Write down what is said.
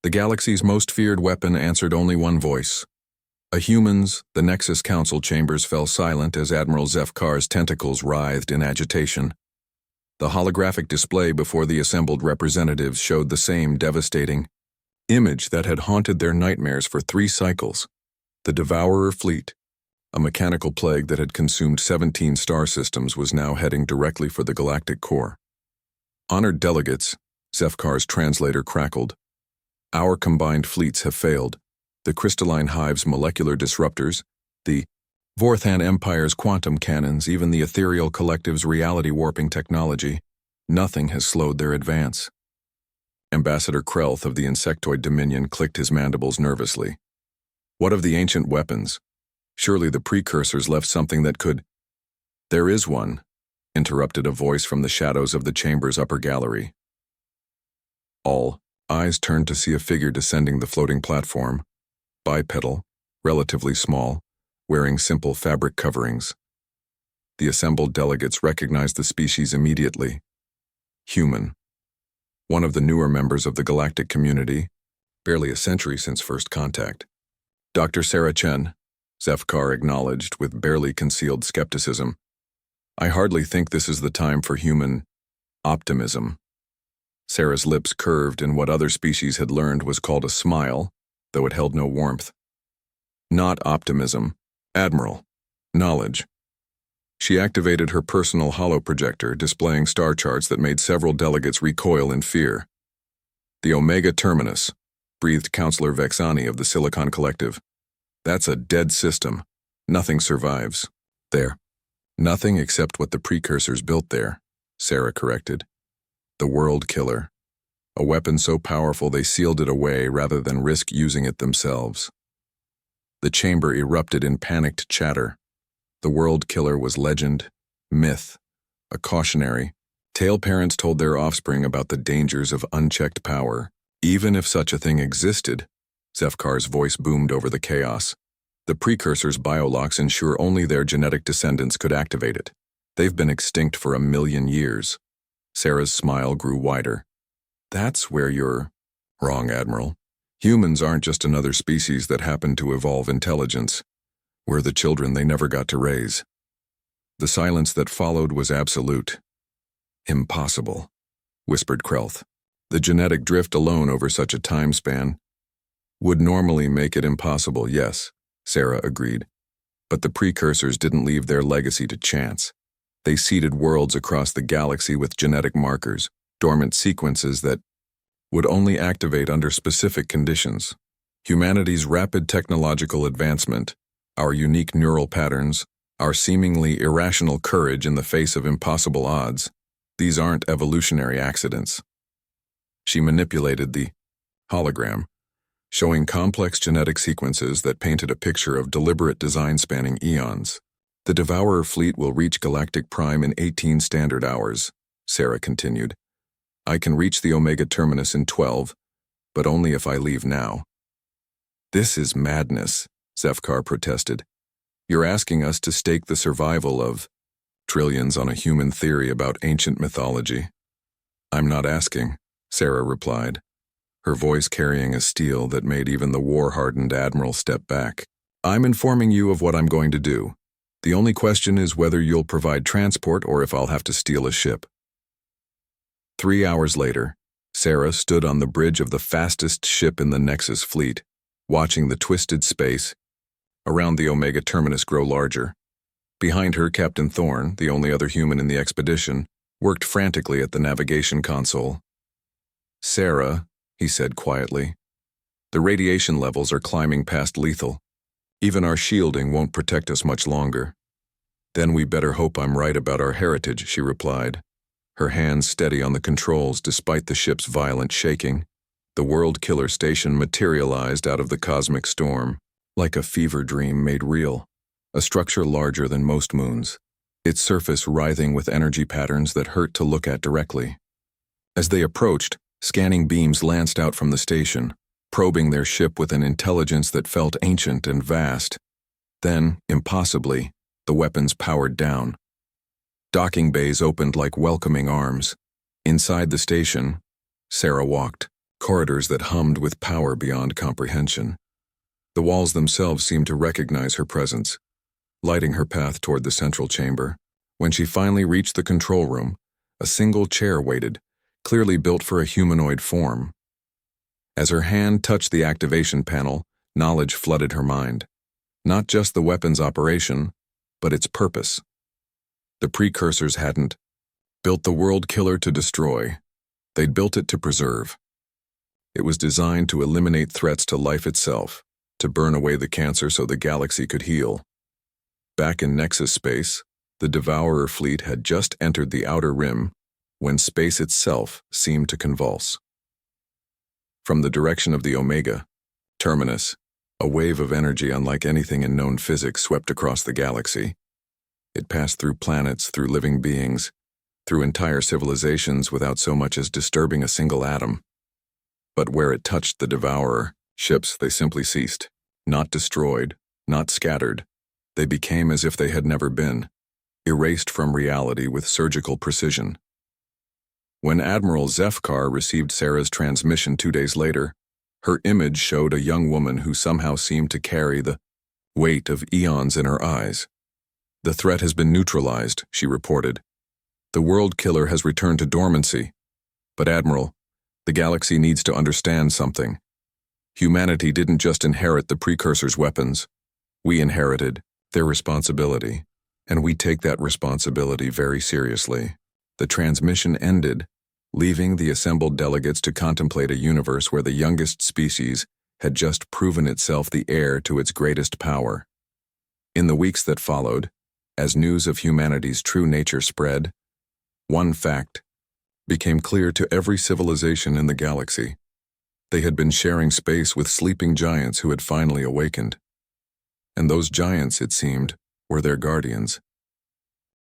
The galaxy's most feared weapon answered only one voice. A human's, the Nexus Council chambers fell silent as Admiral Zefkar's tentacles writhed in agitation. The holographic display before the assembled representatives showed the same devastating image that had haunted their nightmares for 3 cycles. The Devourer fleet, a mechanical plague that had consumed 17 star systems, was now heading directly for the galactic core. Honored delegates, Zefkar's translator crackled. Our combined fleets have failed. The crystalline hive's molecular disruptors, the Vorthan Empire's quantum cannons, even the ethereal collective's reality-warping technology, nothing has slowed their advance. Ambassador Krelth of the Insectoid Dominion clicked his mandibles nervously. What of the ancient weapons? Surely the precursors left something that could— There is one, interrupted a voice from the shadows of the chamber's upper gallery. All eyes turned to see a figure descending the floating platform, bipedal, relatively small, wearing simple fabric coverings. The assembled delegates recognized the species immediately. Human. One of the newer members of the galactic community, barely a century since first contact. Dr. Sarah Chen, Zefkar acknowledged with barely concealed skepticism. I hardly think this is the time for human optimism. Sarah's lips curved in what other species had learned was called a smile, though it held no warmth. Not optimism, Admiral. Knowledge. She activated her personal holoprojector, displaying star charts that made several delegates recoil in fear. The Omega Terminus, breathed Counselor Vexani of the Silicon Collective. That's a dead system. Nothing survives. There. Nothing except what the precursors built there, Sarah corrected. The World Killer. A weapon so powerful they sealed it away rather than risk using it themselves. The chamber erupted in panicked chatter. The World Killer was legend, myth, a cautionary tale parents told their offspring about the dangers of unchecked power. Even if such a thing existed, Zefkar's voice boomed over the chaos. The precursors' biolocks ensure only their genetic descendants could activate it. They've been extinct for 1,000,000 years. Sarah's smile grew wider. That's where you're wrong, Admiral. Humans aren't just another species that happened to evolve intelligence. We're the children they never got to raise. The silence that followed was absolute. Impossible, whispered Krelth. The genetic drift alone over such a time span would normally make it impossible, yes, Sarah agreed. But the precursors didn't leave their legacy to chance. They seeded worlds across the galaxy with genetic markers, dormant sequences that would only activate under specific conditions. Humanity's rapid technological advancement, our unique neural patterns, our seemingly irrational courage in the face of impossible odds, these aren't evolutionary accidents. She manipulated the hologram, showing complex genetic sequences that painted a picture of deliberate design spanning eons. The Devourer fleet will reach Galactic Prime in 18 standard hours, Sarah continued. I can reach the Omega Terminus in 12, but only if I leave now. This is madness, Zefkar protested. You're asking us to stake the survival of trillions on a human theory about ancient mythology. I'm not asking, Sarah replied, her voice carrying a steel that made even the war-hardened Admiral step back. I'm informing you of what I'm going to do. The only question is whether you'll provide transport or if I'll have to steal a ship. 3 hours later, Sarah stood on the bridge of the fastest ship in the Nexus fleet, watching the twisted space around the Omega Terminus grow larger. Behind her, Captain Thorne, the only other human in the expedition, worked frantically at the navigation console. Sarah, he said quietly, the radiation levels are climbing past lethal. Even our shielding won't protect us much longer. Then we better hope I'm right about our heritage, she replied, her hands steady on the controls despite the ship's violent shaking. The World Killer station materialized out of the cosmic storm, like a fever dream made real, a structure larger than most moons, its surface writhing with energy patterns that hurt to look at directly. As they approached, scanning beams lanced out from the station, probing their ship with an intelligence that felt ancient and vast. Then, impossibly, the weapons powered down. Docking bays opened like welcoming arms. Inside the station, Sarah walked, corridors that hummed with power beyond comprehension. The walls themselves seemed to recognize her presence, lighting her path toward the central chamber. When she finally reached the control room, a single chair waited, clearly built for a humanoid form. As her hand touched the activation panel, knowledge flooded her mind. Not just the weapon's operation, but its purpose. The precursors hadn't built the world killer to destroy. They'd built it to preserve. It was designed to eliminate threats to life itself, to burn away the cancer so the galaxy could heal. Back in Nexus space, the Devourer fleet had just entered the outer rim when space itself seemed to convulse. From the direction of the Omega terminus, a wave of energy unlike anything in known physics swept across the galaxy. It passed through planets, through living beings, through entire civilizations without so much as disturbing a single atom. But where it touched the Devourer, ships, they simply ceased. Not destroyed, not scattered. They became as if they had never been, erased from reality with surgical precision. When Admiral Zefkar received Sarah's transmission 2 days later, her image showed a young woman who somehow seemed to carry the weight of eons in her eyes. "The threat has been neutralized," she reported. "The world killer has returned to dormancy. But Admiral, the galaxy needs to understand something. Humanity didn't just inherit the precursors' weapons. We inherited their responsibility, and we take that responsibility very seriously." The transmission ended, leaving the assembled delegates to contemplate a universe where the youngest species had just proven itself the heir to its greatest power. In the weeks that followed, as news of humanity's true nature spread, one fact became clear to every civilization in the galaxy. They had been sharing space with sleeping giants who had finally awakened. And those giants, it seemed, were their guardians.